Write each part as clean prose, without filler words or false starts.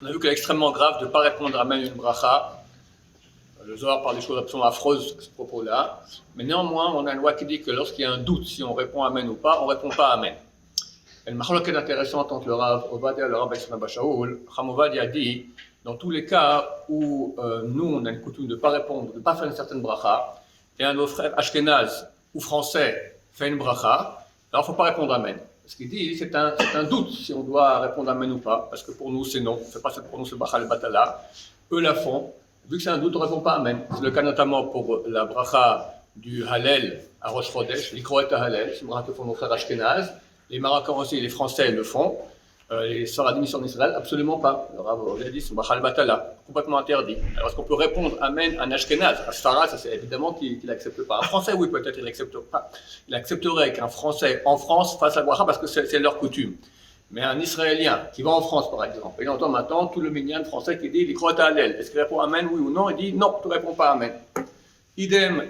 On a vu qu'il est extrêmement grave de ne pas répondre Amen à une bracha. Le Zohar parle des choses absolument affreuses à ce propos-là. Mais néanmoins, on a une loi qui dit que lorsqu'il y a un doute si on répond Amen ou pas, on ne répond pas Amen. Et le machloket intéressante entre le Rav Ovadia et le Rav Isma Bashaoul, Rav Ovadia dit, dans tous les cas où nous, on a une coutume de ne pas répondre, de ne pas faire une certaine bracha, et un de nos frères Ashkenaz ou français fait une bracha, alors il ne faut pas répondre Amen. Ce qu'il dit, c'est un doute si on doit répondre Amen ou pas, parce que pour nous c'est non, on ne fait pas pour nous ce bracha le batala. Eux la font, vu que c'est un doute, on ne répond pas Amen. C'est le cas notamment pour la bracha du Hallel à Rosh Chodesh, l'Ikroet Hallel, c'est une bracha que font nos frères Ashkenaz. Les Marocains aussi, les Français le font. Les Sfaradim en Israël, absolument pas. Le Rav a dit, c'est bracha le batala, complètement interdit. Alors est-ce qu'on peut répondre Amen à un Ashkenaz? Un Sfarad, ça c'est évidemment qu'il n'accepte pas. Un Français, oui, peut-être il n'accepte pas. Il accepterait qu'un Français en France fasse la bracha parce que c'est leur coutume. Mais un Israélien qui va en France, par exemple, et il entend maintenant tout le minyan français qui dit l'Ikroet Hallel. Est-ce qu'il répond Amen, oui ou non? Il dit non, tu ne réponds pas Amen. Idem,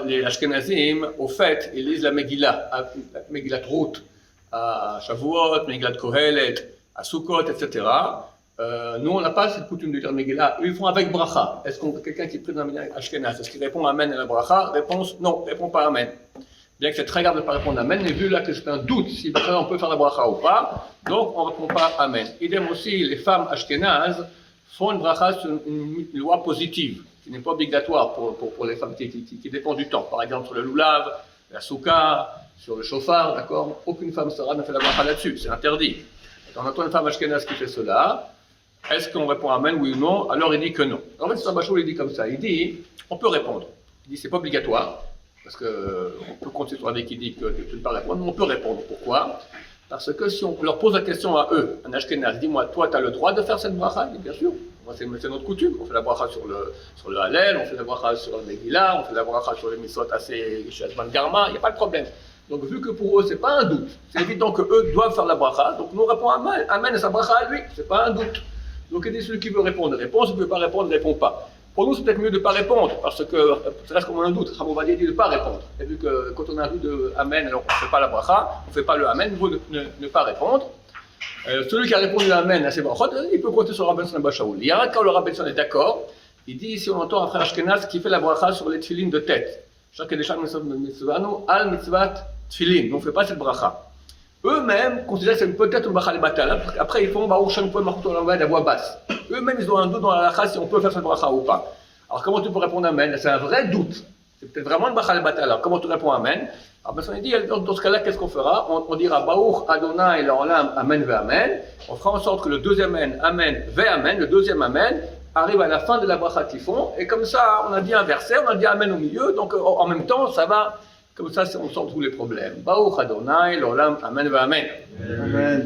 les Ashkenazim, au fait, ils lisent la Megillat Ruth à Shavuot, Megillat Kohelet, à Sukkot, etc. Nous, on n'a pas cette coutume de lire Megillah. Ils font avec bracha. Est-ce qu'on quelqu'un qui prie dans la Ashkenaz, est-ce qu'il répond Amen à la bracha? Réponse non, répond pas Amen. Bien que c'est très grave de ne pas répondre Amen, mais vu là que c'est un doute si on peut faire la bracha ou pas, donc on ne répond pas Amen. Idem aussi, les femmes Ashkenaz font une bracha sur une loi positive, qui n'est pas obligatoire pour les femmes, qui dépend du temps. Par exemple, sur le loulav, la souka, sur le chauffard, d'accord? Aucune femme sera ne fait la bracha là-dessus, c'est interdit. Quand on entend une femme ashkénaze qui fait cela, est-ce qu'on répond Amen, oui ou non? Alors il dit que non. En fait, Sabachou, il dit comme ça, il dit, on peut répondre. Il dit, c'est pas obligatoire, parce qu'on peut compter sur un qui dit que tu ne peux pas répondre, mais on peut répondre. Pourquoi? Parce que si on leur pose la question à eux, un ashkénaze, dis-moi, toi, tu as le droit de faire cette bracha? Il dit, bien sûr. C'est notre coutume. On fait la bracha sur le Hallel, on fait la bracha sur le Megillah, on fait la bracha sur les Mitzvot assez Shazman Garma, il n'y a pas de problème. Donc, vu que pour eux, ce n'est pas un doute, c'est évident qu'eux doivent faire la bracha, donc nous répondons Amen à sa bracha à lui, ce n'est pas un doute. Donc, il dit celui qui veut répondre, répond, celui qui ne veut pas répondre, ne répond pas. Pour nous, c'est peut-être mieux de ne pas répondre, parce que ça reste comme un doute. Rav Ovadia dit de ne pas répondre. Et vu que quand on a un doute de Amen, alors on ne fait pas la bracha, on ne fait pas le Amen, il vaut ne pas répondre. Celui qui a répondu Amen à ses brachot, il peut compter sur Rabbi Isma Bashaoul. Il y a un cas où le Rabbi Isma est d'accord, il dit si on entend un frère Ashkenaz qui fait la bracha sur les tefilines de tête. Chaque des mitzvanu al mitzvat tefilin. On ne fait pas cette bracha. Eux-mêmes considèrent que c'est peut-être une bracha al-batal. Après ils font Baruch Shem Poel Malchut Olam Vaed à voix basse. Eux-mêmes ils ont un doute dans la bracha si on peut faire cette bracha ou pas. Alors comment tu peux répondre Amen? C'est un vrai doute. C'est peut-être vraiment une bracha al-batal. Alors comment tu réponds Amen? Alors on dit, dans ce cas-là, qu'est-ce qu'on fera? On dira Baruch Adonai L'Olam Amen Ve Amen. On fera en sorte que le deuxième Amen Ve Amen, le deuxième Amen, arrive à la fin de la bracha qu'ils font. Et comme ça, on a dit un verset, on a dit Amen au milieu. Donc en même temps, ça va. Comme ça, on sort tous les problèmes. Baruch Adonai L'Olam Amen Ve Amen. Amen.